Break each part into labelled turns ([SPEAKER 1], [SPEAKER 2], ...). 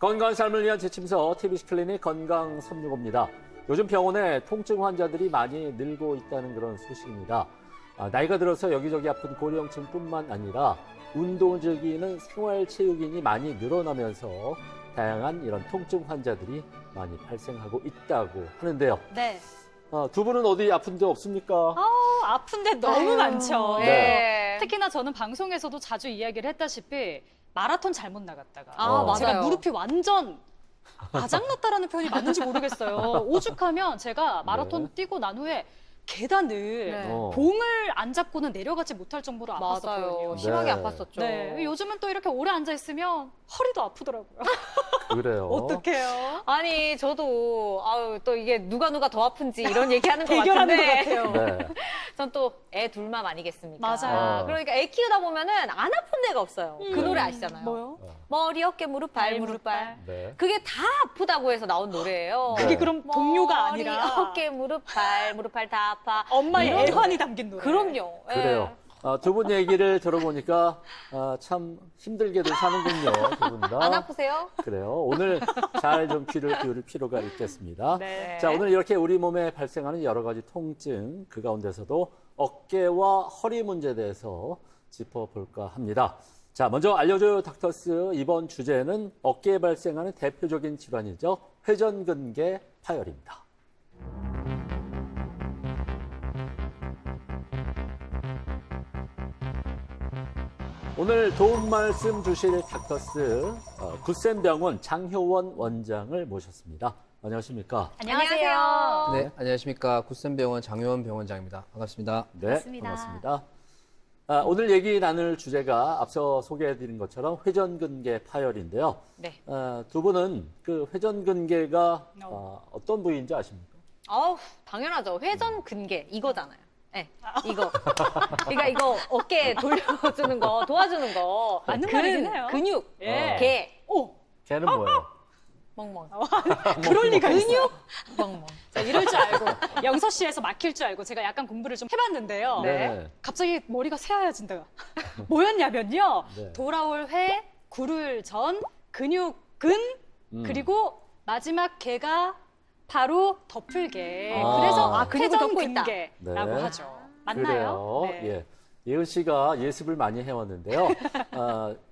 [SPEAKER 1] 건강한 삶을 위한 지침서 TBC 클리닉 건강 365입니다. 요즘 병원에 통증 환자들이 많이 늘고 있다는 그런 소식입니다. 나이가 들어서 여기저기 아픈 고령층뿐만 아니라 운동을 즐기는 생활체육인이 많이 늘어나면서 다양한 이런 통증 환자들이 많이 발생하고 있다고 하는데요.
[SPEAKER 2] 네.
[SPEAKER 1] 두 분은 어디 아픈 데 없습니까?
[SPEAKER 2] 아픈데 너무
[SPEAKER 3] 아유,
[SPEAKER 2] 많죠.
[SPEAKER 1] 네.
[SPEAKER 2] 예. 특히나 저는 방송에서도 자주 이야기를 했다시피 마라톤 잘못 나갔다가
[SPEAKER 1] 맞아요.
[SPEAKER 2] 제가 무릎이 완전 바닥났다라는 표현이 맞는지 모르겠어요. 오죽하면 제가 마라톤 뛰고 난 후에 계단을
[SPEAKER 3] 네.
[SPEAKER 2] 봉을 안 잡고는 내려가지 못할 정도로 아팠었거든요.
[SPEAKER 3] 맞아요. 심하게
[SPEAKER 1] 네.
[SPEAKER 3] 아팠었죠.
[SPEAKER 2] 네, 요즘은 또 이렇게 오래 앉아 있으면 허리도 아프더라고요.
[SPEAKER 1] 그래요.
[SPEAKER 2] 어떡해요?
[SPEAKER 3] 아니 저도 또 이게 누가 더 아픈지 이런 얘기하는 것
[SPEAKER 2] 대결하는 것
[SPEAKER 3] 같은데
[SPEAKER 2] 같아요.
[SPEAKER 1] 네.
[SPEAKER 3] 전 또 애 둘맘 아니겠습니까?
[SPEAKER 2] 맞아요.
[SPEAKER 3] 그러니까 애 키우다 보면은 안 아픈 데가 없어요. 그 노래 아시잖아요.
[SPEAKER 2] 뭐요?
[SPEAKER 3] 머리, 어깨, 무릎, 발, 무릎, 발.
[SPEAKER 1] 네.
[SPEAKER 3] 그게 다 아프다고 해서 나온 노래예요.
[SPEAKER 2] 그게 그럼 동요가
[SPEAKER 3] 머리,
[SPEAKER 2] 아니라
[SPEAKER 3] 어깨, 무릎, 발 다 아파.
[SPEAKER 2] 엄마의
[SPEAKER 3] 이런
[SPEAKER 2] 애환이 담긴 노래.
[SPEAKER 3] 그럼요. 예.
[SPEAKER 1] 그래요. 두 분 얘기를 들어보니까 참 힘들게도 사는군요. 두 분 다.
[SPEAKER 3] 안 아프세요?
[SPEAKER 1] 그래요. 오늘 잘 좀 귀를 기울일 필요가 있겠습니다.
[SPEAKER 2] 네.
[SPEAKER 1] 자, 오늘 이렇게 우리 몸에 발생하는 여러 가지 통증, 그 가운데서도 어깨와 허리 문제에 대해서 짚어볼까 합니다. 자, 먼저 알려줘요 닥터스. 이번 주제는 어깨에 발생하는 대표적인 질환이죠. 회전근개 파열입니다. 오늘 도움 말씀 주실 닥터스 구센병원 장효원 원장을 모셨습니다. 안녕하십니까?
[SPEAKER 2] 안녕하세요.
[SPEAKER 4] 네, 안녕하십니까. 굿센병원 장효원 병원장입니다. 반갑습니다.
[SPEAKER 1] 네,
[SPEAKER 2] 반갑습니다.
[SPEAKER 1] 반갑습니다. 오늘 얘기 나눌 주제가 앞서 소개해드린 것처럼 회전근개 파열인데요.
[SPEAKER 3] 네.
[SPEAKER 1] 두 분은 그 회전근개가 어떤 부위인지 아십니까?
[SPEAKER 3] 당연하죠. 회전 근개 이거잖아요. 네, 이거. 그러니까 이거 어깨 돌려주는 거, 도와주는 거.
[SPEAKER 2] 맞는 말이긴 해요.
[SPEAKER 3] 근육,
[SPEAKER 2] 예.
[SPEAKER 3] 개,
[SPEAKER 1] 걔는 뭐예요?
[SPEAKER 3] 멍멍.
[SPEAKER 2] 그럴 리가 있어요.
[SPEAKER 3] 멍멍.
[SPEAKER 2] 자, 이럴 줄 알고 영서 씨에서 막힐 줄 알고 제가 약간 공부를 좀 해봤는데요.
[SPEAKER 1] 네.
[SPEAKER 2] 갑자기 머리가 새하얘진다. 뭐였냐면요.
[SPEAKER 1] 네.
[SPEAKER 2] 돌아올 회, 구를 전, 근육근, 그리고 마지막 개가 바로 덮을개. 그래서
[SPEAKER 3] 근육을 덮고 있다.
[SPEAKER 2] 회전근개라고
[SPEAKER 1] 네.
[SPEAKER 2] 하죠. 맞나요?
[SPEAKER 1] 그래요. 예. 예은 씨가 예습을 많이 해왔는데요.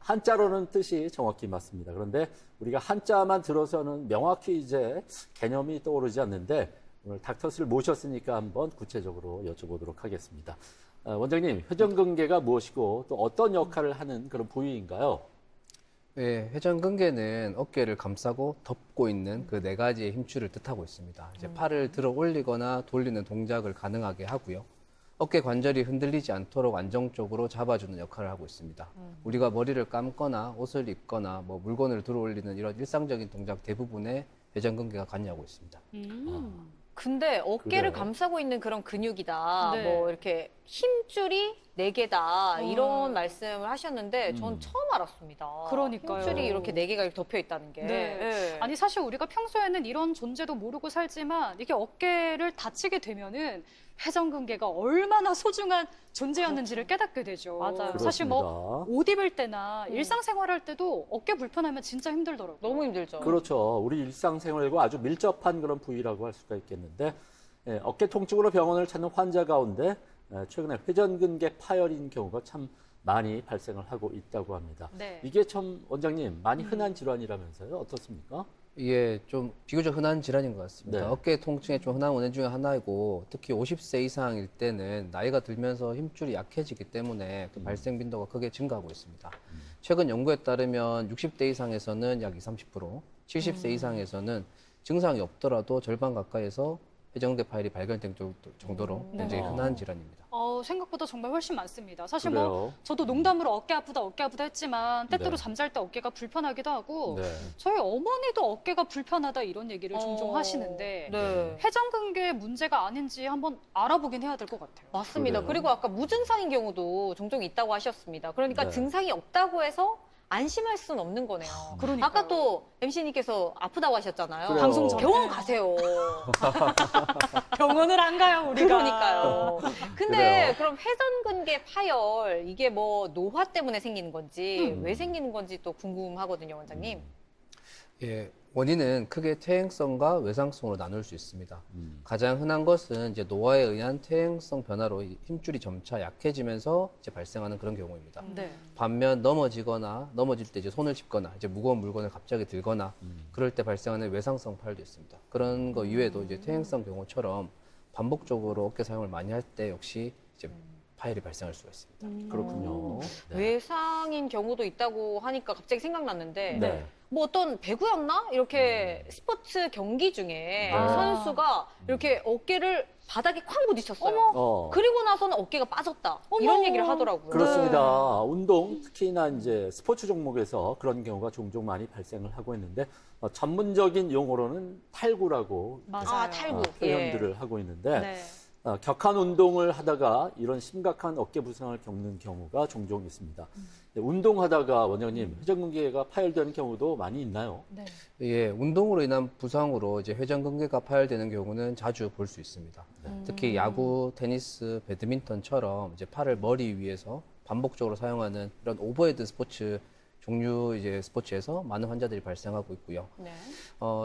[SPEAKER 1] 한자로는 뜻이 정확히 맞습니다. 그런데 우리가 한자만 들어서는 명확히 이제 개념이 떠오르지 않는데 오늘 닥터스를 모셨으니까 한번 구체적으로 여쭤보도록 하겠습니다. 원장님, 회전근개가 무엇이고 또 어떤 역할을 하는 그런 부위인가요?
[SPEAKER 4] 네, 회전근개는 어깨를 감싸고 덮고 있는 그 네 가지의 힘줄을 뜻하고 있습니다. 이제 팔을 들어 올리거나 돌리는 동작을 가능하게 하고요. 어깨 관절이 흔들리지 않도록 안정적으로 잡아주는 역할을 하고 있습니다. 우리가 머리를 감거나 옷을 입거나 물건을 들어 올리는 이런 일상적인 동작 대부분에 회전근개가 관여하고 있습니다.
[SPEAKER 3] 근데 어깨를
[SPEAKER 1] 그래요?
[SPEAKER 3] 감싸고 있는 그런 근육이다.
[SPEAKER 2] 네.
[SPEAKER 3] 뭐 이렇게 힘줄이 네 개다. 이런 말씀을 하셨는데 전 처음 알았습니다.
[SPEAKER 2] 그러니까요.
[SPEAKER 3] 힘줄이 이렇게 네 개가 이렇게 덮여 있다는 게.
[SPEAKER 2] 네.
[SPEAKER 3] 네.
[SPEAKER 2] 아니 사실 우리가 평소에는 이런 존재도 모르고 살지만 이게 어깨를 다치게 되면은 회전근개가 얼마나 소중한 존재였는지를 깨닫게 되죠.
[SPEAKER 3] 맞아요.
[SPEAKER 2] 사실 뭐 옷 입을 때나
[SPEAKER 3] 음.
[SPEAKER 2] 일상생활할 때도 어깨 불편하면 진짜 힘들더라고요.
[SPEAKER 3] 너무 힘들죠.
[SPEAKER 1] 그렇죠. 우리 일상생활과 아주 밀접한 그런 부위라고 할 수가 있겠는데 어깨 통증으로 병원을 찾는 환자 가운데 최근에 회전근개 파열인 경우가 참 많이 발생을 하고 있다고 합니다.
[SPEAKER 2] 네.
[SPEAKER 1] 이게 참 원장님 많이 흔한 질환이라면서요? 어떻습니까?
[SPEAKER 4] 이게 좀 비교적 흔한 질환인 것 같습니다.
[SPEAKER 1] 네.
[SPEAKER 4] 어깨 통증의 좀 흔한 원인 중에 하나이고 특히 50세 이상일 때는 나이가 들면서 힘줄이 약해지기 때문에 그 발생 빈도가 크게 증가하고 있습니다. 최근 연구에 따르면 60대 이상에서는 약 20, 30%, 70세 이상에서는 증상이 없더라도 절반 가까이에서 회전근개 파열이 발견된 정도로 굉장히 흔한 질환입니다.
[SPEAKER 2] 생각보다 정말 훨씬 많습니다. 사실
[SPEAKER 1] 그래요?
[SPEAKER 2] 뭐 저도 농담으로 어깨 아프다 했지만 때때로
[SPEAKER 1] 네.
[SPEAKER 2] 잠잘 때 어깨가 불편하기도 하고
[SPEAKER 1] 네.
[SPEAKER 2] 저희 어머니도 어깨가 불편하다 이런 얘기를 종종 하시는데
[SPEAKER 3] 네.
[SPEAKER 2] 회전근개 문제가 아닌지 한번 알아보긴 해야 될 것 같아요.
[SPEAKER 3] 맞습니다.
[SPEAKER 1] 그래요?
[SPEAKER 3] 그리고 아까 무증상인 경우도 종종 있다고 하셨습니다. 그러니까
[SPEAKER 1] 네.
[SPEAKER 3] 증상이 없다고 해서 안심할 수는 없는 거네요.
[SPEAKER 2] 그러니까요.
[SPEAKER 3] 아까 또 MC님께서 아프다고 하셨잖아요.
[SPEAKER 1] 그래요.
[SPEAKER 2] 방송 전에.
[SPEAKER 3] 병원 가세요.
[SPEAKER 2] 병원을 안 가요, 우리가.
[SPEAKER 3] 그러니까요. 근데
[SPEAKER 1] 그래요.
[SPEAKER 3] 그럼 회전근개 파열 이게 뭐 노화 때문에 생기는 건지 왜 생기는 건지 또 궁금하거든요, 원장님.
[SPEAKER 4] 예, 원인은 크게 퇴행성과 외상성으로 나눌 수 있습니다. 가장 흔한 것은 이제 노화에 의한 퇴행성 변화로 이 힘줄이 점차 약해지면서 이제 발생하는 그런 경우입니다.
[SPEAKER 2] 네.
[SPEAKER 4] 반면 넘어질 때 이제 손을 짚거나 이제 무거운 물건을 갑자기 들거나 그럴 때 발생하는 외상성 파열도 있습니다. 그런 거 이외에도 이제 퇴행성 경우처럼 반복적으로 어깨 사용을 많이 할 때 역시 이제 파열이 발생할 수가 있습니다.
[SPEAKER 1] 그렇군요. 네.
[SPEAKER 3] 외상인 경우도 있다고 하니까 갑자기 생각났는데
[SPEAKER 1] 네.
[SPEAKER 3] 뭐 어떤 배구였나? 이렇게 스포츠 경기 중에
[SPEAKER 1] 네.
[SPEAKER 3] 선수가 이렇게 어깨를 바닥에 쾅 부딪혔어요.
[SPEAKER 1] 어.
[SPEAKER 3] 그리고 나서는 어깨가 빠졌다.
[SPEAKER 2] 어머.
[SPEAKER 3] 이런 얘기를 하더라고요.
[SPEAKER 1] 그렇습니다. 운동, 특히나 이제 스포츠 종목에서 그런 경우가 종종 많이 발생을 하고 있는데 전문적인 용어로는 탈구라고
[SPEAKER 2] 맞아요.
[SPEAKER 3] 아, 탈구.
[SPEAKER 1] 표현들을 하고 있는데
[SPEAKER 2] 네.
[SPEAKER 1] 격한 운동을 하다가 이런 심각한 어깨 부상을 겪는 경우가 종종 있습니다. 운동하다가 원장님 회전근개가 파열되는 경우도 많이 있나요?
[SPEAKER 2] 네.
[SPEAKER 4] 예, 운동으로 인한 부상으로 이제 회전근개가 파열되는 경우는 자주 볼 수 있습니다. 특히 야구, 테니스, 배드민턴처럼 이제 팔을 머리 위에서 반복적으로 사용하는 이런 오버헤드 스포츠 종류 이제 스포츠에서 많은 환자들이 발생하고 있고요.
[SPEAKER 3] 네.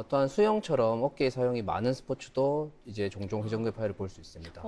[SPEAKER 4] 또한 수영처럼 어깨 사용이 많은 스포츠도 이제 종종 회전근개 파열을 볼 수 있습니다.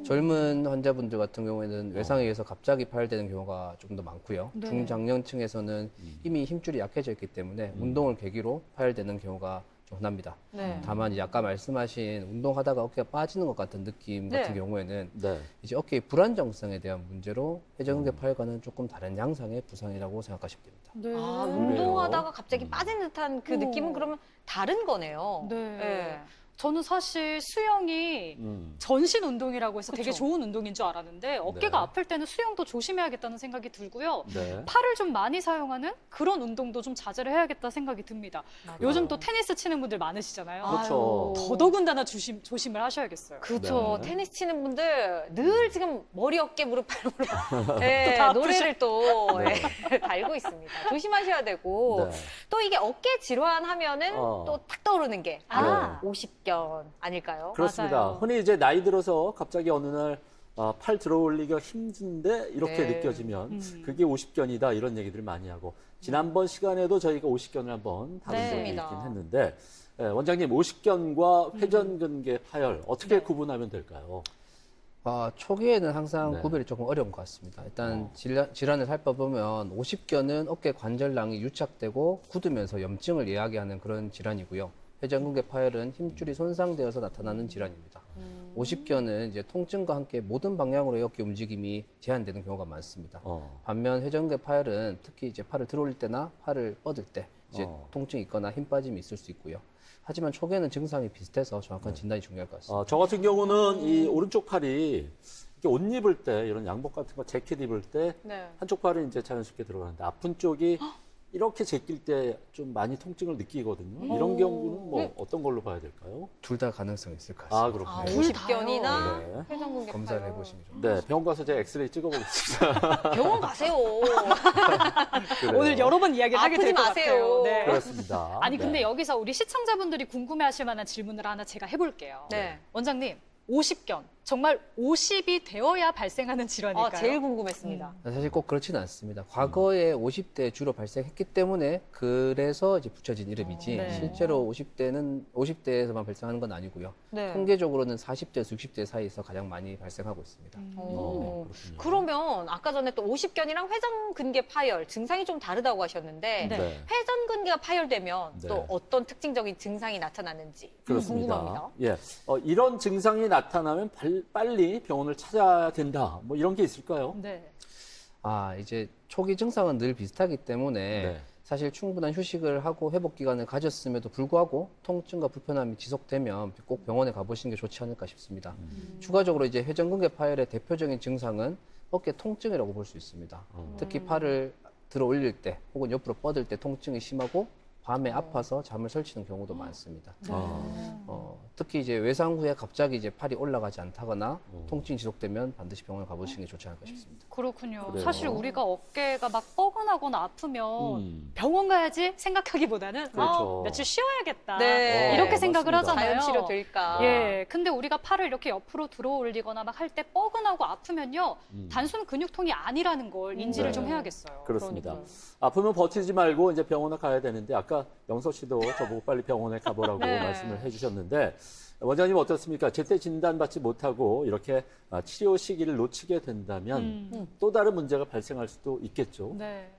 [SPEAKER 4] 젊은 환자분들 같은 경우에는 외상에 의해서 갑자기 파열되는 경우가 조금 더 많고요.
[SPEAKER 2] 네.
[SPEAKER 4] 중장년층에서는 이미 힘줄이 약해져 있기 때문에 운동을 계기로 파열되는 경우가 좀 흔합니다.
[SPEAKER 3] 네.
[SPEAKER 4] 다만 이제 아까 말씀하신 운동하다가 어깨가 빠지는 것 같은 느낌 같은
[SPEAKER 3] 네.
[SPEAKER 4] 경우에는
[SPEAKER 1] 네.
[SPEAKER 4] 이제 어깨의 불안정성에 대한 문제로 회전근개 파열과는 조금 다른 양상의 부상이라고 생각하시면 됩니다.
[SPEAKER 2] 네.
[SPEAKER 3] 아, 운동하다가 갑자기 빠진 듯한 그 느낌은 그러면 다른 거네요.
[SPEAKER 2] 네. 저는 사실 수영이
[SPEAKER 1] 음.
[SPEAKER 2] 전신 운동이라고 해서 되게
[SPEAKER 3] 그쵸.
[SPEAKER 2] 좋은 운동인 줄 알았는데 어깨가
[SPEAKER 1] 네.
[SPEAKER 2] 아플 때는 수영도 조심해야겠다는 생각이 들고요.
[SPEAKER 1] 네.
[SPEAKER 2] 팔을 좀 많이 사용하는 그런 운동도 좀 자제를 해야겠다 생각이 듭니다.
[SPEAKER 3] 맞아요.
[SPEAKER 2] 요즘 또 테니스 치는 분들 많으시잖아요.
[SPEAKER 1] 그렇죠.
[SPEAKER 2] 더더군다나 조심을 하셔야겠어야
[SPEAKER 3] 그렇죠.
[SPEAKER 1] 네.
[SPEAKER 3] 테니스 치는 분들 늘 지금 머리, 어깨, 무릎, 팔, 무릎. 네,
[SPEAKER 2] 다
[SPEAKER 3] 노래를 또
[SPEAKER 1] 네.
[SPEAKER 3] 달고 있습니다. 조심하셔야 되고.
[SPEAKER 1] 네.
[SPEAKER 3] 또 이게 어깨 질환 하면은
[SPEAKER 1] 어.
[SPEAKER 3] 또 딱 떠오르는 게,
[SPEAKER 2] 아.
[SPEAKER 3] 50견 아닐까요?
[SPEAKER 1] 그렇습니다.
[SPEAKER 2] 맞아요.
[SPEAKER 1] 흔히 이제 나이 들어서 갑자기 어느 날 팔 들어 올리기가 힘든데 이렇게
[SPEAKER 3] 네.
[SPEAKER 1] 느껴지면 그게 50견이다 이런 얘기들을 많이 하고 지난번 시간에도 저희가 50견을 한번 다룬
[SPEAKER 2] 네.
[SPEAKER 1] 적이 있긴
[SPEAKER 3] 맞습니다.
[SPEAKER 1] 했는데 원장님 50견과 회전근개 파열 어떻게
[SPEAKER 2] 네.
[SPEAKER 1] 구분하면 될까요?
[SPEAKER 4] 초기에는 항상
[SPEAKER 1] 네.
[SPEAKER 4] 구별이 조금 어려운 것 같습니다. 일단 질환을 살펴보면 50견은 어깨 관절낭이 유착되고 굳으면서 염증을 예하게 그런 질환이고요. 회전근개 파열은 힘줄이 손상되어서 나타나는 질환입니다. 50견은 이제 통증과 함께 모든 방향으로의 어깨 움직임이 제한되는 경우가 많습니다. 반면 회전근개 파열은 특히 이제 팔을 들어올릴 때나 팔을 뻗을 때 이제 통증이 있거나 힘 빠짐이 있을 수 있고요. 하지만 초기에는 증상이 비슷해서 정확한 진단이 중요할 것 같습니다.
[SPEAKER 1] 저 같은 경우는 이 오른쪽 팔이 이렇게 옷 입을 때 이런 양복 같은 거 재킷 입을 때
[SPEAKER 3] 네.
[SPEAKER 1] 한쪽 팔은 이제 자연스럽게 들어가는데 아픈 쪽이 이렇게 제낄 때 좀 많이 통증을 느끼거든요. 이런 경우는 뭐 어떤 걸로 봐야 될까요?
[SPEAKER 4] 둘 다 가능성이 있을 것 같습니다.
[SPEAKER 1] 그렇군요.
[SPEAKER 2] 둘
[SPEAKER 3] 50견이나
[SPEAKER 1] 네.
[SPEAKER 3] 회전근개
[SPEAKER 4] 검사를
[SPEAKER 3] 파열.
[SPEAKER 4] 해보시면 좋습니다.
[SPEAKER 1] 네, 병원 가서 제가 엑스레이 찍어보겠습니다.
[SPEAKER 3] 병원 가세요.
[SPEAKER 1] 그래요.
[SPEAKER 2] 오늘 여러 번 이야기를 하게
[SPEAKER 3] 아프지
[SPEAKER 2] 될 것
[SPEAKER 3] 마세요.
[SPEAKER 2] 같아요. 네.
[SPEAKER 1] 그렇습니다.
[SPEAKER 2] 아니 근데
[SPEAKER 1] 네.
[SPEAKER 2] 여기서 우리 시청자분들이 궁금해하실 만한 질문을 하나 제가 해볼게요.
[SPEAKER 3] 네.
[SPEAKER 2] 원장님 50견 정말 50이 되어야 발생하는 질환일까요?
[SPEAKER 3] 제일 궁금했습니다.
[SPEAKER 4] 사실 꼭 그렇지는 않습니다. 과거에 50대에 주로 발생했기 때문에 그래서 이제 붙여진 이름이지
[SPEAKER 2] 네.
[SPEAKER 4] 실제로 50대에서만 발생하는 건 아니고요.
[SPEAKER 3] 네.
[SPEAKER 4] 통계적으로는 40대에서 60대 사이에서 가장 많이 발생하고 있습니다.
[SPEAKER 3] 오.
[SPEAKER 1] 그렇군요.
[SPEAKER 3] 그러면 아까 전에 또 50견이랑 회전근개 파열 증상이 좀 다르다고 하셨는데
[SPEAKER 2] 네.
[SPEAKER 1] 네.
[SPEAKER 3] 회전근개가 파열되면
[SPEAKER 1] 네.
[SPEAKER 3] 또 어떤 특징적인 증상이 나타나는지
[SPEAKER 1] 그렇습니다.
[SPEAKER 3] 궁금합니다.
[SPEAKER 1] 예, 이런 증상이 나타나면 빨리 병원을 찾아야 된다. 뭐 이런 게 있을까요?
[SPEAKER 2] 네.
[SPEAKER 4] 이제 초기 증상은 늘 비슷하기 때문에
[SPEAKER 1] 네.
[SPEAKER 4] 사실 충분한 휴식을 하고 회복 기간을 가졌음에도 불구하고 통증과 불편함이 지속되면 꼭 병원에 가보시는 게 좋지 않을까 싶습니다. 추가적으로 이제 회전근개 파열의 대표적인 증상은 어깨 통증이라고 볼 수 있습니다. 특히 팔을 들어 올릴 때 혹은 옆으로 뻗을 때 통증이 심하고 밤에 아파서 잠을 설치는 경우도 많습니다. 특히 이제 외상 후에 갑자기 이제 팔이 올라가지 않다거나 통증이 지속되면 반드시 병원을 가보시는 게 좋지 않을까 싶습니다.
[SPEAKER 2] 그렇군요.
[SPEAKER 1] 그래요.
[SPEAKER 2] 사실 우리가 어깨가 막 뻐근하거나 아프면 병원 가야지 생각하기보다는
[SPEAKER 1] 그렇죠.
[SPEAKER 2] 며칠 쉬어야겠다.
[SPEAKER 3] 네.
[SPEAKER 2] 이렇게 생각을
[SPEAKER 1] 맞습니다.
[SPEAKER 2] 하잖아요.
[SPEAKER 3] 자연치료 될까?
[SPEAKER 2] 예, 근데 우리가 팔을 이렇게 옆으로 들어 올리거나 막 할 때 뻐근하고 아프면요, 단순 근육통이 아니라는 걸 인지를
[SPEAKER 1] 네.
[SPEAKER 2] 좀 해야겠어요.
[SPEAKER 1] 그렇습니다.
[SPEAKER 3] 그러니까요.
[SPEAKER 1] 아프면 버티지 말고 이제 병원에 가야 되는데 아까 아까 영서 씨도 저보고 빨리 병원에 가보라고
[SPEAKER 2] 네.
[SPEAKER 1] 말씀을 해주셨는데 원장님 어떻습니까? 제때 진단받지 못하고 이렇게 치료 시기를 놓치게 된다면 또 다른 문제가 발생할 수도 있겠죠.
[SPEAKER 2] 네.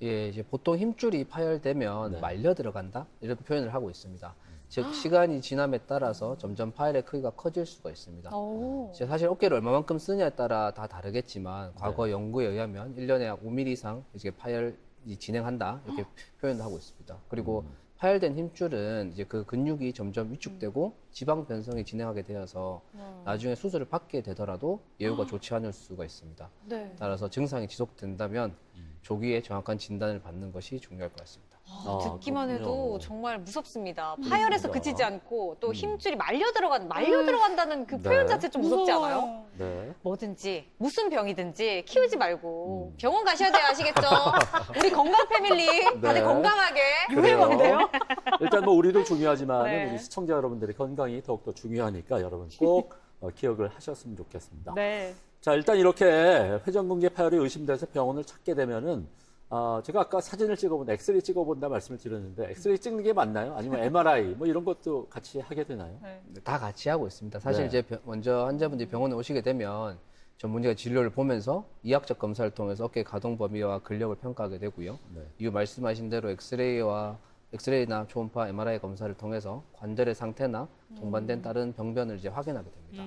[SPEAKER 4] 예, 이제 보통 힘줄이 파열되면
[SPEAKER 1] 네.
[SPEAKER 4] 말려 들어간다 이런 표현을 하고 있습니다. 즉 시간이 지남에 따라서 점점 파열의 크기가 커질 수가 있습니다.
[SPEAKER 2] 오.
[SPEAKER 4] 이제 사실 어깨를 얼마만큼 쓰냐에 따라 다 다르겠지만 과거 연구에 의하면 1년에 약 5mm 이상 이제 파열이 진행한다 이렇게 표현을 하고 있습니다. 그리고 파열된 힘줄은 이제 그 근육이 점점 위축되고 지방 변성이 진행하게 되어서 나중에 수술을 받게 되더라도 예후가 좋지 않을 수가 있습니다.
[SPEAKER 2] 네.
[SPEAKER 4] 따라서 증상이 지속된다면 조기에 정확한 진단을 받는 것이 중요할 것 같습니다.
[SPEAKER 3] 듣기만 해도
[SPEAKER 1] 그렇군요.
[SPEAKER 3] 정말 무섭습니다. 파열에서
[SPEAKER 1] 그렇습니다.
[SPEAKER 3] 그치지 않고 또 힘줄이 말려 들어간다는 그 표현
[SPEAKER 1] 네.
[SPEAKER 3] 자체 좀 무섭지 않아요?
[SPEAKER 2] 무서워요.
[SPEAKER 1] 네.
[SPEAKER 3] 뭐든지 무슨 병이든지 키우지 말고
[SPEAKER 1] 음.
[SPEAKER 3] 병원 가셔야 돼요. 아시겠죠? 우리 건강 패밀리 다들
[SPEAKER 1] 네.
[SPEAKER 3] 건강하게
[SPEAKER 2] 유행어인데요?
[SPEAKER 1] 일단 뭐 우리도 중요하지만
[SPEAKER 2] 네.
[SPEAKER 1] 우리 시청자 여러분들의 건강이 더욱더 중요하니까 여러분 꼭 기억을 하셨으면 좋겠습니다.
[SPEAKER 2] 네.
[SPEAKER 1] 자, 일단 이렇게 회전근개 파열이 의심돼서 병원을 찾게 되면은 제가 아까 사진을 찍어본 엑스레이 찍어본다 말씀을 드렸는데 엑스레이 찍는 게 맞나요? 아니면 MRI 뭐 이런 것도 같이 하게 되나요?
[SPEAKER 2] 네.
[SPEAKER 4] 다 같이 하고 있습니다. 사실
[SPEAKER 1] 네.
[SPEAKER 4] 이제 먼저 환자분들이 병원에 오시게 되면 전문의가 진료를 보면서 이학적 검사를 통해서 어깨 가동 범위와 근력을 평가하게 되고요.
[SPEAKER 1] 네.
[SPEAKER 4] 이후 말씀하신 대로 엑스레이나 초음파, MRI 검사를 통해서 관절의 상태나 동반된 다른 병변을 이제 확인하게 됩니다.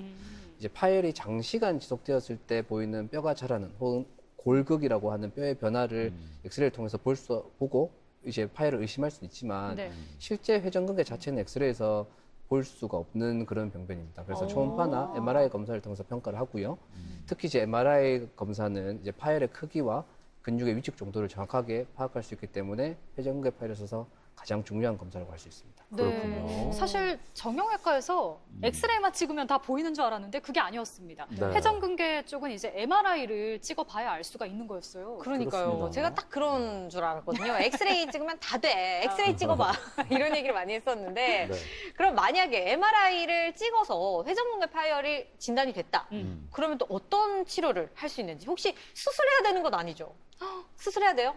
[SPEAKER 4] 이제 파열이 장시간 지속되었을 때 보이는 뼈가 자라는 혹은 골극이라고 하는 뼈의 변화를 엑스레이를 통해서 보고 이제 파열을 의심할 수는 있지만
[SPEAKER 2] 네.
[SPEAKER 4] 실제 회전근개 자체는 엑스레이에서 볼 수가 없는 그런 병변입니다. 그래서 초음파나 MRI 검사를 통해서 평가를 하고요. 특히 이제 MRI 검사는 이제 파열의 크기와 근육의 위축 정도를 정확하게 파악할 수 있기 때문에 회전근개 파열에 있어서 가장 중요한 검사라고 할 수 있습니다.
[SPEAKER 1] 그렇군요.
[SPEAKER 2] 사실 정형외과에서 엑스레이만 찍으면 다 보이는 줄 알았는데 그게 아니었습니다.
[SPEAKER 1] 네.
[SPEAKER 2] 회전근개 쪽은 이제 MRI를 찍어봐야 알 수가 있는 거였어요.
[SPEAKER 3] 그러니까요.
[SPEAKER 1] 그렇습니다.
[SPEAKER 3] 제가 딱 그런 줄 알았거든요. 엑스레이 찍으면 다 돼. 엑스레이 찍어봐. 이런 얘기를 많이 했었는데
[SPEAKER 1] 네.
[SPEAKER 3] 그럼 만약에 MRI를 찍어서 회전근개 파열이 진단이 됐다. 그러면 또 어떤 치료를 할 수 있는지 혹시 수술해야 되는 건 아니죠? 수술해야 돼요?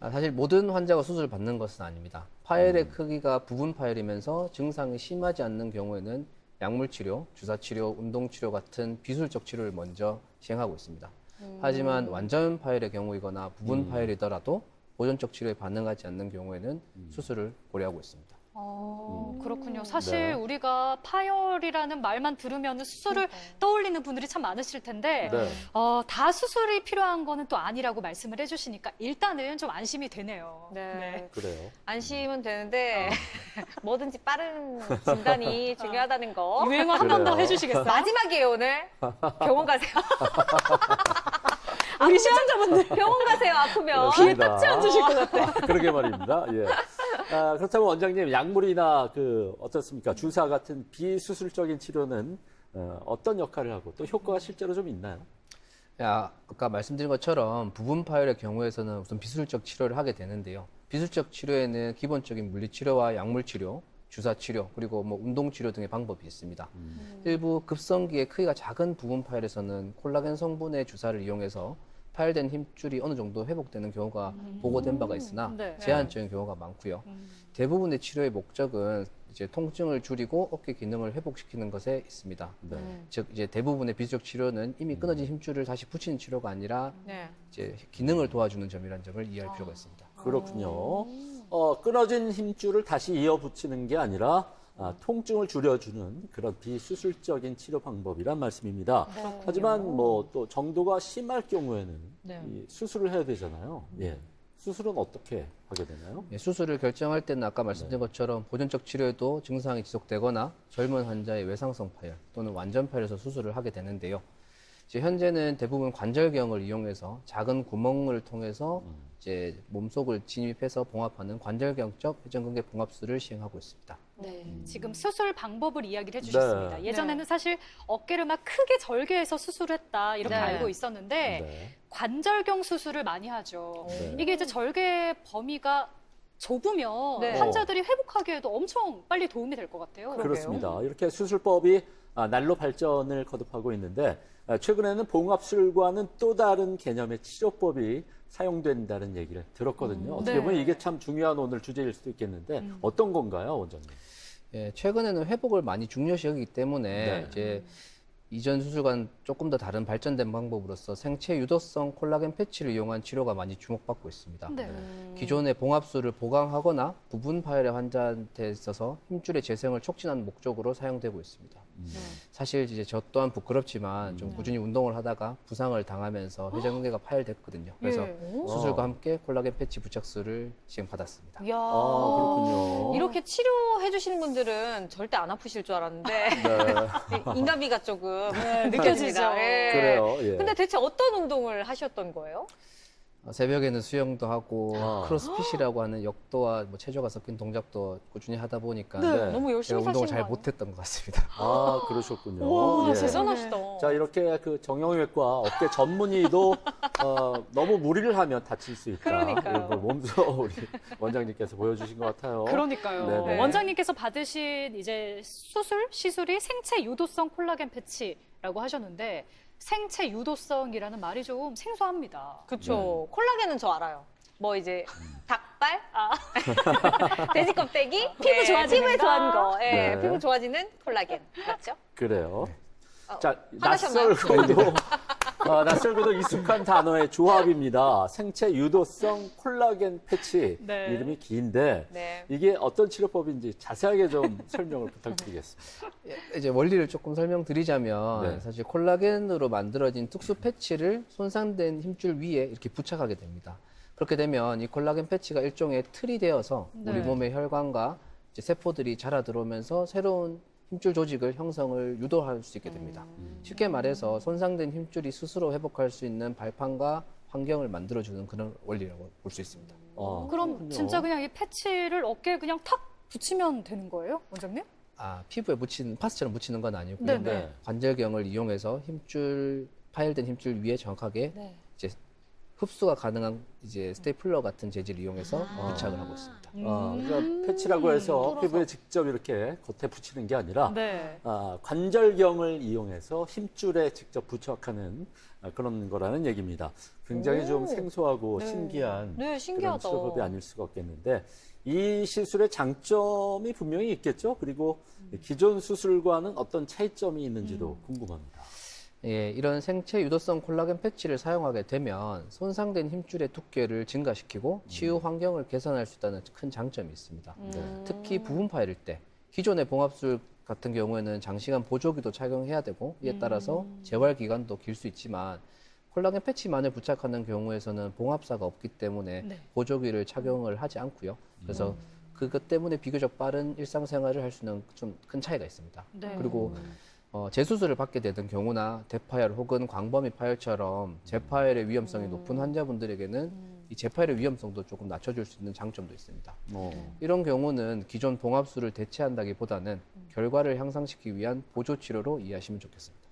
[SPEAKER 4] 사실 모든 환자가 수술을 받는 것은 아닙니다. 파열의 크기가 부분 파열이면서 증상이 심하지 않는 경우에는 약물 치료, 주사 치료, 운동 치료 같은 비술적 치료를 먼저 시행하고 있습니다. 하지만 완전 파열의 경우이거나 부분 파열이더라도 보존적 치료에 반응하지 않는 경우에는 수술을 고려하고 있습니다.
[SPEAKER 2] 그렇군요. 사실
[SPEAKER 1] 네.
[SPEAKER 2] 우리가 파열이라는 말만 들으면 수술을 떠올리는 분들이 참 많으실 텐데
[SPEAKER 1] 네.
[SPEAKER 2] 다 수술이 필요한 거는 또 아니라고 말씀을 해주시니까 일단은 좀 안심이 되네요.
[SPEAKER 3] 네.
[SPEAKER 1] 그래요.
[SPEAKER 3] 안심은 되는데 뭐든지 빠른 진단이 중요하다는 거.
[SPEAKER 2] 유행어 한 번 더
[SPEAKER 1] 그래요.
[SPEAKER 2] 해주시겠어요?
[SPEAKER 3] 마지막이에요 오늘. 병원 가세요.
[SPEAKER 2] 우리 시청자분들
[SPEAKER 3] 병원 가세요 아프면.
[SPEAKER 1] 귀에
[SPEAKER 2] 딱지 앉으실 것 같아요.
[SPEAKER 1] 그러게 말입니다. 예. 그렇다면 원장님, 약물이나 어떻습니까? 주사 같은 비수술적인 치료는 어떤 역할을 하고 또 효과가 실제로 좀 있나요?
[SPEAKER 4] 아까 말씀드린 것처럼 부분 파열의 경우에서는 우선 비술적 치료를 하게 되는데요. 비술적 치료에는 기본적인 물리치료와 약물치료, 주사치료, 그리고 뭐 운동치료 등의 방법이 있습니다. 일부 급성기의 크기가 작은 부분 파열에서는 콜라겐 성분의 주사를 이용해서 파열된 힘줄이 어느 정도 회복되는 경우가 보고된 바가 있으나
[SPEAKER 2] 네.
[SPEAKER 4] 제한적인 경우가 많고요. 대부분의 치료의 목적은 이제 통증을 줄이고 어깨 기능을 회복시키는 것에 있습니다.
[SPEAKER 1] 네.
[SPEAKER 4] 즉 이제 대부분의 비술적 치료는 이미 끊어진 힘줄을 다시 붙이는 치료가 아니라
[SPEAKER 3] 네.
[SPEAKER 4] 이제 기능을 도와주는 점이라는 점을 이해할 필요가 있습니다.
[SPEAKER 1] 그렇군요. 끊어진 힘줄을 다시 이어붙이는 게 아니라 통증을 줄여주는 그런 비수술적인 치료 방법이란 말씀입니다. 하지만 뭐 또 정도가 심할 경우에는
[SPEAKER 3] 네.
[SPEAKER 1] 이 수술을 해야 되잖아요. 예. 수술은 어떻게 하게 되나요?
[SPEAKER 4] 예, 수술을 결정할 때는 아까 말씀드린 것처럼 보존적 치료에도 증상이 지속되거나 젊은 환자의 외상성 파열 또는 완전 파열에서 수술을 하게 되는데요. 이제 현재는 대부분 관절경을 이용해서 작은 구멍을 통해서 이제 몸속을 진입해서 봉합하는 관절경적 회전근개 봉합술을 시행하고 있습니다.
[SPEAKER 2] 네, 지금 수술 방법을 이야기를 해주셨습니다.
[SPEAKER 1] 네.
[SPEAKER 2] 예전에는 사실 어깨를 막 크게 절개해서 수술했다 이렇게
[SPEAKER 3] 네.
[SPEAKER 2] 알고 있었는데
[SPEAKER 1] 네.
[SPEAKER 2] 관절경 수술을 많이 하죠.
[SPEAKER 1] 네.
[SPEAKER 2] 이게 이제 절개 범위가 좁으면
[SPEAKER 3] 네.
[SPEAKER 2] 환자들이 회복하기에도 엄청 빨리 도움이 될 것 같아요.
[SPEAKER 3] 그러게요.
[SPEAKER 1] 그렇습니다. 이렇게 수술법이 날로 발전을 거듭하고 있는데 최근에는 봉합술과는 또 다른 개념의 치료법이 사용된다는 얘기를 들었거든요. 어떻게 보면
[SPEAKER 2] 네.
[SPEAKER 1] 이게 참 중요한 오늘 주제일 수도 있겠는데 어떤 건가요, 원장님?
[SPEAKER 4] 예, 최근에는 회복을 많이 중요시 여기기 때문에
[SPEAKER 1] 네.
[SPEAKER 4] 이제 이전 수술과는 조금 더 다른 발전된 방법으로서 생체 유도성 콜라겐 패치를 이용한 치료가 많이 주목받고 있습니다.
[SPEAKER 2] 네.
[SPEAKER 4] 기존의 봉합술을 보강하거나 부분 파열의 환자한테 있어서 힘줄의 재생을 촉진하는 목적으로 사용되고 있습니다. 사실 이제 저 또한 부끄럽지만 좀 꾸준히 운동을 하다가 부상을 당하면서 회전근개가 파열됐거든요. 그래서
[SPEAKER 2] 예.
[SPEAKER 4] 수술과 함께 콜라겐 패치 부착술을 지금 받았습니다.
[SPEAKER 3] 이야.
[SPEAKER 1] 그렇군요.
[SPEAKER 3] 이렇게 치료해 주시는 분들은 절대 안 아프실 줄 알았는데
[SPEAKER 1] 네.
[SPEAKER 3] 인간미가 조금
[SPEAKER 2] 느껴지죠.
[SPEAKER 3] 느껴집니다. 예.
[SPEAKER 1] 그래요. 예.
[SPEAKER 3] 근데 대체 어떤 운동을 하셨던 거예요?
[SPEAKER 4] 새벽에는 수영도 하고
[SPEAKER 1] 아.
[SPEAKER 4] 크로스핏이라고 하는 역도와 뭐 체조가 섞인 동작도 꾸준히 하다 보니까
[SPEAKER 1] 네.
[SPEAKER 3] 너무 열심히
[SPEAKER 4] 제가 운동을
[SPEAKER 3] 사시는
[SPEAKER 4] 잘
[SPEAKER 3] 거 아니에요?
[SPEAKER 4] 못했던 것 같습니다.
[SPEAKER 1] 그러셨군요.
[SPEAKER 3] 와,
[SPEAKER 1] 예.
[SPEAKER 3] 대단하시다.
[SPEAKER 1] 자, 이렇게 그 정형외과 업계 전문의도 너무 무리를 하면 다칠 수 있다.
[SPEAKER 3] 그러니까요.
[SPEAKER 1] 이런 걸 몸소 우리 원장님께서 보여주신 것 같아요.
[SPEAKER 2] 그러니까요.
[SPEAKER 1] 네네.
[SPEAKER 2] 원장님께서 받으신 이제 시술이 생체 유도성 콜라겐 패치라고 하셨는데 생체 유도성이라는 말이 좀 생소합니다.
[SPEAKER 3] 그쵸. 콜라겐은 저 알아요. 뭐 이제 닭발, 돼지 껍데기,
[SPEAKER 2] 피부 좋아지는
[SPEAKER 3] 피부에
[SPEAKER 2] 거.
[SPEAKER 3] 좋아하는 거, 예,
[SPEAKER 1] 네.
[SPEAKER 3] 피부 좋아지는 콜라겐 맞죠?
[SPEAKER 1] 그래요.
[SPEAKER 3] 어,
[SPEAKER 1] 자,
[SPEAKER 3] 화나셨나요?
[SPEAKER 1] 낯설고도 익숙한 단어의 조합입니다. 생체 유도성 콜라겐 패치.
[SPEAKER 2] 네.
[SPEAKER 1] 이름이 긴데
[SPEAKER 3] 네.
[SPEAKER 1] 이게 어떤 치료법인지 자세하게 좀 설명을 부탁드리겠습니다.
[SPEAKER 4] 이제 원리를 조금 설명드리자면
[SPEAKER 1] 네.
[SPEAKER 4] 사실 콜라겐으로 만들어진 특수 패치를 손상된 힘줄 위에 이렇게 부착하게 됩니다. 그렇게 되면 이 콜라겐 패치가 일종의 틀이 되어서
[SPEAKER 2] 네.
[SPEAKER 4] 우리 몸의 혈관과 이제 세포들이 자라 들어오면서 새로운 힘줄 조직을 형성을 유도할 수 있게 됩니다. 쉽게 말해서 손상된 힘줄이 스스로 회복할 수 있는 발판과 환경을 만들어주는 그런 원리라고 볼 수 있습니다.
[SPEAKER 2] 그럼
[SPEAKER 1] 그렇군요.
[SPEAKER 2] 진짜 그냥 이 패치를 어깨에 그냥 탁 붙이면 되는 거예요, 원장님?
[SPEAKER 4] 피부에 묻히는 파스처럼 묻히는 건 아니고요.
[SPEAKER 2] 네,
[SPEAKER 1] 네.
[SPEAKER 4] 관절경을 이용해서 파열된 힘줄 위에 정확하게
[SPEAKER 2] 네.
[SPEAKER 4] 이제 흡수가 가능한 이제 스테이플러 같은 재질을 이용해서 부착을 하고 있습니다.
[SPEAKER 1] 그러니까 패치라고 해서 피부에 직접 이렇게 겉에 붙이는 게 아니라
[SPEAKER 2] 네.
[SPEAKER 1] 관절경을 이용해서 힘줄에 직접 부착하는 그런 거라는 얘기입니다. 굉장히 좀 생소하고
[SPEAKER 3] 네.
[SPEAKER 1] 신기한
[SPEAKER 3] 네,
[SPEAKER 1] 그런
[SPEAKER 3] 신기하다.
[SPEAKER 1] 치료법이 아닐 수가 없겠는데 이 시술의 장점이 분명히 있겠죠. 그리고 기존 수술과는 어떤 차이점이 있는지도 궁금합니다.
[SPEAKER 4] 예, 이런 생체 유도성 콜라겐 패치를 사용하게 되면 손상된 힘줄의 두께를 증가시키고 치유 환경을 개선할 수 있다는 큰 장점이 있습니다. 특히 부분 파열일 때 기존의 봉합술 같은 경우에는 장시간 보조기도 착용해야 되고 이에 따라서 재활 기간도 길 수 있지만 콜라겐 패치만을 부착하는 경우에서는 봉합사가 없기 때문에
[SPEAKER 2] 네.
[SPEAKER 4] 보조기를 착용을 하지 않고요. 그래서 그것 때문에 비교적 빠른 일상생활을 할 수 있는 좀 큰 차이가 있습니다.
[SPEAKER 2] 네.
[SPEAKER 4] 그리고 재수술을 받게 되는 경우나 대파열 혹은 광범위 파열처럼 재파열의 위험성이 높은 환자분들에게는 이 재파열의 위험성도 조금 낮춰줄 수 있는 장점도 있습니다. 이런 경우는 기존 봉합술을 대체한다기보다는 결과를 향상시키기 위한 보조 치료로 이해하시면 좋겠습니다.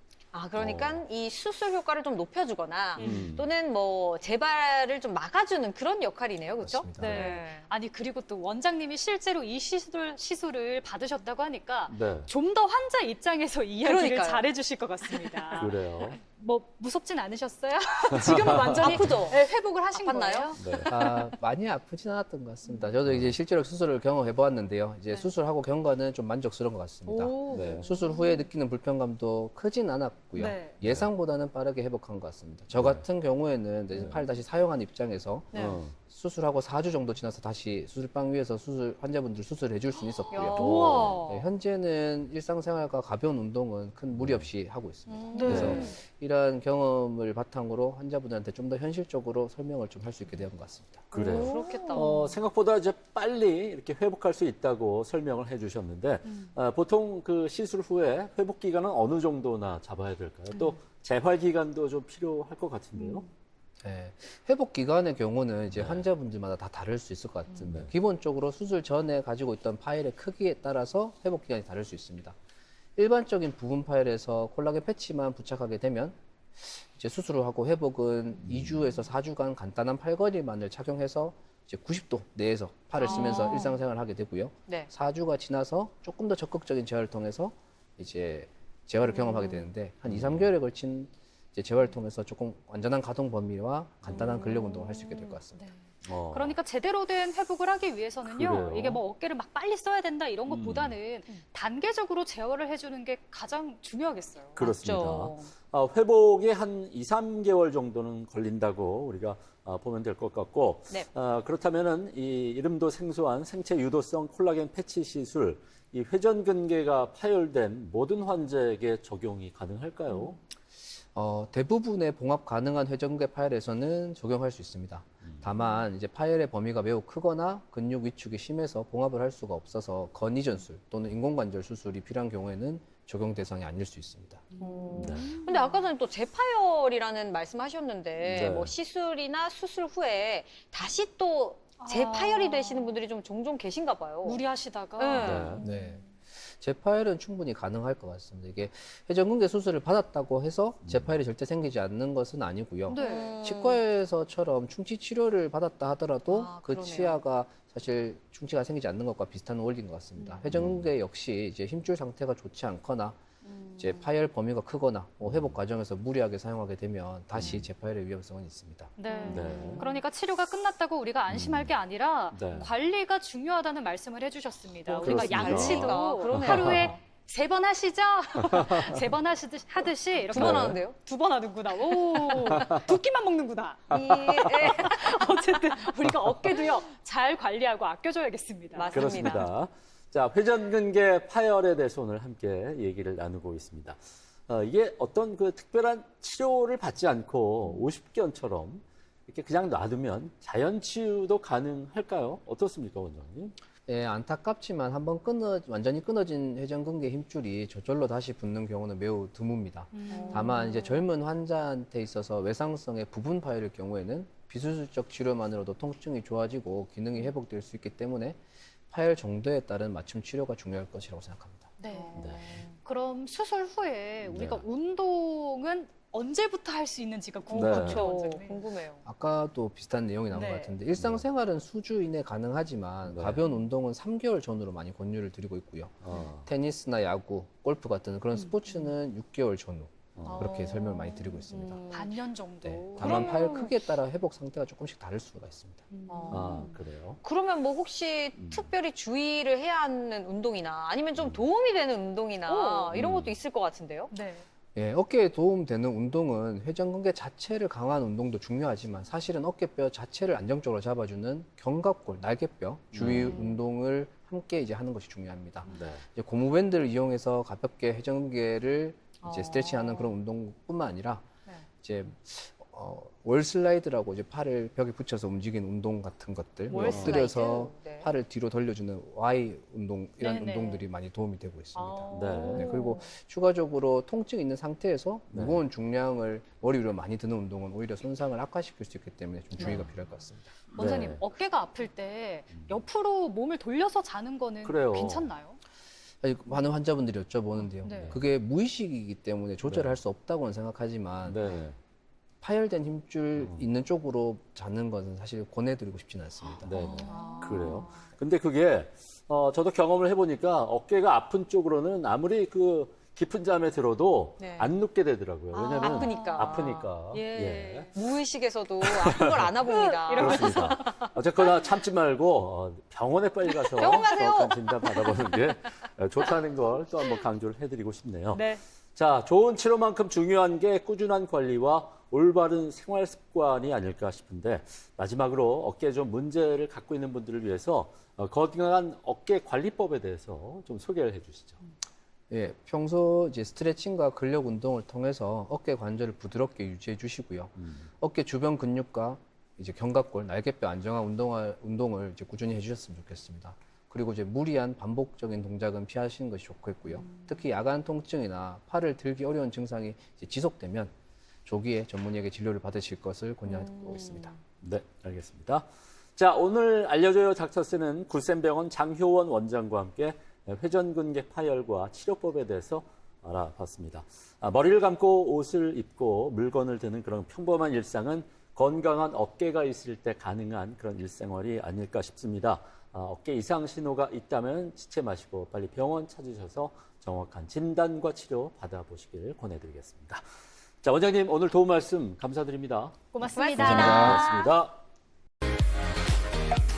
[SPEAKER 3] 그러니까 이 수술 효과를 좀 높여주거나 또는 뭐 재발을 좀 막아주는 그런 역할이네요, 그렇죠?
[SPEAKER 4] 맞습니다.
[SPEAKER 2] 네. 아니 그리고 또 원장님이 실제로 이 시술을 받으셨다고 하니까
[SPEAKER 1] 네,
[SPEAKER 2] 좀 더 환자 입장에서 이야기를
[SPEAKER 3] 그러니까요.
[SPEAKER 2] 잘해주실 것 같습니다.
[SPEAKER 1] 그래요.
[SPEAKER 2] 뭐 무섭진 않으셨어요? 지금은 완전히
[SPEAKER 3] 아프죠?
[SPEAKER 2] 네, 회복을 하신
[SPEAKER 3] 아팠나요?
[SPEAKER 2] 거예요?
[SPEAKER 1] 네.
[SPEAKER 4] 많이 아프진 않았던 것 같습니다. 저도 이제 실제로 수술을 경험해 보았는데요. 이제 수술하고 경과는 좀 만족스러운 것 같습니다.
[SPEAKER 3] 오.
[SPEAKER 1] 네.
[SPEAKER 4] 수술 후에 느끼는 불편감도 크진 않았고요.
[SPEAKER 2] 네.
[SPEAKER 4] 예상보다는 빠르게 회복한 것 같습니다. 저 같은 경우에는 이제 팔 다시 사용하는 입장에서
[SPEAKER 2] 네.
[SPEAKER 4] 수술하고 4주 정도 지나서 다시 수술방 위에서 환자분들 수술을 해줄 수는
[SPEAKER 3] 야.
[SPEAKER 4] 있었고요.
[SPEAKER 2] 우와.
[SPEAKER 4] 네, 현재는 일상생활과 가벼운 운동은 큰 무리 없이 하고 있습니다.
[SPEAKER 2] 네.
[SPEAKER 4] 그래서 이러한 경험을 바탕으로 환자분들한테 좀 더 현실적으로 설명을 좀 할 수 있게 된 것 같습니다.
[SPEAKER 1] 그래요.
[SPEAKER 3] 그렇겠다.
[SPEAKER 1] 생각보다 이제 빨리 이렇게 회복할 수 있다고 설명을 해주셨는데 보통 그 시술 후에 회복 기간은 어느 정도나 잡아야 될까요? 또 재활 기간도 좀 필요할 것 같은데요.
[SPEAKER 4] 네, 회복 기간의 경우는 이제 환자분들마다 다 다를 수 있을 것 같은데 기본적으로 수술 전에 가지고 있던 파일의 크기에 따라서 회복 기간이 다를 수 있습니다. 일반적인 부분 파일에서 콜라겐 패치만 부착하게 되면 이제 수술을 하고 회복은 2주에서 4주간 간단한 팔걸이만을 착용해서 이제 90도 내에서 팔을 쓰면서 일상생활을 하게 되고요.
[SPEAKER 3] 네.
[SPEAKER 4] 4주가 지나서 조금 더 적극적인 재활을 통해서 이제 재활을 경험하게 되는데 한 2, 3개월에 걸친 이제 재활을 통해서 조금 완전한 가동 범위와 간단한 근력 운동을 할 수 있게 될 것 같습니다.
[SPEAKER 2] 네.
[SPEAKER 1] 어.
[SPEAKER 2] 그러니까 제대로 된 회복을 하기 위해서는요.
[SPEAKER 1] 그래요.
[SPEAKER 2] 이게 뭐 어깨를 막 빨리 써야 된다 이런 것보다는 단계적으로 제어를 해주는 게 가장 중요하겠어요.
[SPEAKER 1] 그렇습니다.
[SPEAKER 3] 맞죠.
[SPEAKER 1] 회복에 한 2, 3개월 정도는 걸린다고 우리가 보면 될 것 같고
[SPEAKER 3] 네.
[SPEAKER 1] 그렇다면은 이 이름도 생소한 생체 유도성 콜라겐 패치 시술 이 회전근개가 파열된 모든 환자에게 적용이 가능할까요?
[SPEAKER 4] 대부분의 봉합 가능한 회전근개 파열에서는 적용할 수 있습니다. 다만 이제 파열의 범위가 매우 크거나 근육 위축이 심해서 봉합을 할 수가 없어서 건이전술 또는 인공관절 수술이 필요한 경우에는 적용 대상이 아닐 수 있습니다.
[SPEAKER 1] 네.
[SPEAKER 3] 근데 아까 전에 또 재파열이라는 말씀하셨는데
[SPEAKER 1] 네.
[SPEAKER 3] 뭐 시술이나 수술 후에 다시 또 재파열이 되시는 분들이 좀 종종 계신가 봐요.
[SPEAKER 2] 무리하시다가
[SPEAKER 3] 네.
[SPEAKER 4] 네. 재파열은 충분히 가능할 것 같습니다. 이게 회전근개 수술을 받았다고 해서 재파열이 절대 생기지 않는 것은 아니고요.
[SPEAKER 2] 네.
[SPEAKER 4] 치과에서처럼 충치 치료를 받았다 하더라도 그
[SPEAKER 3] 그러네요.
[SPEAKER 4] 치아가 사실 충치가 생기지 않는 것과 비슷한 원리인 것 같습니다. 회전근개 역시 이제 힘줄 상태가 좋지 않거나 이제 파열 범위가 크거나 회복 과정에서 무리하게 사용하게 되면 다시 재파열의 위험성은 있습니다.
[SPEAKER 2] 네.
[SPEAKER 1] 네.
[SPEAKER 2] 그러니까 치료가 끝났다고 우리가 안심할 게 아니라
[SPEAKER 1] 네.
[SPEAKER 2] 관리가 중요하다는 말씀을 해주셨습니다. 우리가
[SPEAKER 1] 그렇습니다.
[SPEAKER 2] 양치도
[SPEAKER 3] 그러네요.
[SPEAKER 2] 하루에 3번 하시죠? 3번 하듯이 이렇게
[SPEAKER 3] 2번 하는데요?
[SPEAKER 2] 2번 하는구나. 오, 2끼만 먹는구나.
[SPEAKER 3] 예.
[SPEAKER 2] 어쨌든 우리가 어깨도요 잘 관리하고 아껴줘야겠습니다.
[SPEAKER 3] 맞습니다.
[SPEAKER 1] 그렇습니다. 자, 회전근개 파열에 대해서 오늘 함께 얘기를 나누고 있습니다. 이게 어떤 그 특별한 치료를 받지 않고 50견처럼 이렇게 그냥 놔두면 자연 치유도 가능할까요? 어떻습니까, 원장님?
[SPEAKER 4] 예, 안타깝지만 한번 완전히 끊어진 회전근개 힘줄이 저절로 다시 붙는 경우는 매우 드뭅니다. 다만 이제 젊은 환자한테 있어서 외상성의 부분 파열일 경우에는 비수술적 치료만으로도 통증이 좋아지고 기능이 회복될 수 있기 때문에 파열 정도에 따른 맞춤 치료가 중요할 것이라고 생각합니다.
[SPEAKER 2] 네.
[SPEAKER 1] 네.
[SPEAKER 2] 그럼 수술 후에 우리가
[SPEAKER 1] 네.
[SPEAKER 2] 운동은 언제부터 할 수 있는지가 궁금해요.
[SPEAKER 1] 네.
[SPEAKER 3] 그렇죠.
[SPEAKER 2] 원장님.
[SPEAKER 3] 궁금해요.
[SPEAKER 4] 아까도 비슷한 내용이 나온
[SPEAKER 2] 네.
[SPEAKER 4] 것 같은데 일상생활은 수주 이내 가능하지만
[SPEAKER 1] 네.
[SPEAKER 4] 가벼운 운동은 3개월 전후로 많이 권유를 드리고 있고요.
[SPEAKER 1] 어,
[SPEAKER 4] 테니스나 야구, 골프 같은 그런 스포츠는 6개월 전후
[SPEAKER 1] 어.
[SPEAKER 4] 그렇게 설명을 많이 드리고 있습니다.
[SPEAKER 2] 반년 정도.
[SPEAKER 4] 네. 다만 파열 크기에 따라 회복 상태가 조금씩 다를 수가 있습니다.
[SPEAKER 1] 그래요?
[SPEAKER 3] 그러면 뭐 혹시 특별히 주의를 해야 하는 운동이나 아니면 좀 도움이 되는 운동이나
[SPEAKER 2] 오.
[SPEAKER 3] 이런 것도 있을 것 같은데요?
[SPEAKER 2] 네.
[SPEAKER 4] 예, 어깨에 도움되는 운동은 회전근개 자체를 강화하는 운동도 중요하지만 사실은 어깨뼈 자체를 안정적으로 잡아주는 견갑골, 날개뼈 주위 운동을 함께 이제 하는 것이 중요합니다.
[SPEAKER 1] 네.
[SPEAKER 4] 이제 고무밴드를 이용해서 가볍게 회전근개를 이제
[SPEAKER 3] 어.
[SPEAKER 4] 스트레칭하는 그런 운동뿐만 아니라
[SPEAKER 2] 네.
[SPEAKER 4] 이제 월 슬라이드라고 이제 팔을 벽에 붙여서 움직이는 운동 같은 것들,
[SPEAKER 3] 월
[SPEAKER 4] 엎드려서
[SPEAKER 3] 슬라이드? 네.
[SPEAKER 4] 팔을 뒤로 돌려주는 Y 운동 이런
[SPEAKER 2] 네네.
[SPEAKER 4] 운동들이 많이 도움이 되고 있습니다.
[SPEAKER 3] 아.
[SPEAKER 1] 네.
[SPEAKER 4] 네, 그리고 추가적으로 통증이 있는 상태에서
[SPEAKER 1] 네.
[SPEAKER 4] 무거운 중량을 머리 위로 많이 드는 운동은 오히려 손상을 악화시킬 수 있기 때문에 좀 주의가 필요할 것 같습니다.
[SPEAKER 2] 원장님,
[SPEAKER 1] 네.
[SPEAKER 2] 어깨가 아플 때 옆으로 몸을 돌려서 자는 거는
[SPEAKER 1] 그래요.
[SPEAKER 2] 괜찮나요?
[SPEAKER 4] 아니, 많은 환자분들이 여쭤보는데요.
[SPEAKER 2] 네.
[SPEAKER 4] 그게 무의식이기 때문에 조절을
[SPEAKER 1] 네.
[SPEAKER 4] 할 수 없다고는 생각하지만
[SPEAKER 1] 네.
[SPEAKER 4] 파열된 힘줄 있는 쪽으로 자는 것은 사실 권해드리고 싶지는 않습니다.
[SPEAKER 1] 네.
[SPEAKER 2] 아.
[SPEAKER 1] 그래요. 근데 그게 저도 경험을 해보니까 어깨가 아픈 쪽으로는 아무리 그 깊은 잠에 들어도
[SPEAKER 3] 네.
[SPEAKER 1] 안 눕게 되더라고요. 왜냐면
[SPEAKER 3] 아프니까.
[SPEAKER 1] 아프니까.
[SPEAKER 2] 예.
[SPEAKER 3] 무의식에서도 아픈 걸 안아봅니다.
[SPEAKER 1] 그렇습니다. 어쨌거나 참지 말고 병원에 빨리 가서
[SPEAKER 3] 병원 가세요.
[SPEAKER 1] 정확한 진단 받아보는 게 좋다는 걸 또 한번 강조를 해드리고 싶네요.
[SPEAKER 2] 네.
[SPEAKER 1] 자, 좋은 치료만큼 중요한 게 꾸준한 관리와 올바른 생활 습관이 아닐까 싶은데 마지막으로 어깨에 좀 문제를 갖고 있는 분들을 위해서 건강한 어깨 관리법에 대해서 좀 소개를 해주시죠.
[SPEAKER 4] 예, 평소 이제 스트레칭과 근력 운동을 통해서 어깨 관절을 부드럽게 유지해 주시고요. 어깨 주변 근육과 이제 견갑골, 날개뼈 안정화 운동을 이제 꾸준히 해주셨으면 좋겠습니다. 그리고 이제 무리한 반복적인 동작은 피하시는 것이 좋겠고요. 특히 야간 통증이나 팔을 들기 어려운 증상이 이제 지속되면 조기에 전문의에게 진료를 받으실 것을 권유하고 있습니다.
[SPEAKER 1] 네, 알겠습니다. 자, 오늘 알려줘요 닥터스는 굴센병원 장효원 원장과 함께 회전근개 파열과 치료법에 대해서 알아봤습니다. 머리를 감고 옷을 입고 물건을 드는 그런 평범한 일상은 건강한 어깨가 있을 때 가능한 그런 일생활이 아닐까 싶습니다. 어깨 이상 신호가 있다면 지체 마시고 빨리 병원 찾으셔서 정확한 진단과 치료 받아보시길 권해드리겠습니다. 자, 원장님 오늘 도움 말씀 감사드립니다.
[SPEAKER 2] 고맙습니다.
[SPEAKER 3] 고맙습니다.
[SPEAKER 1] 고맙습니다.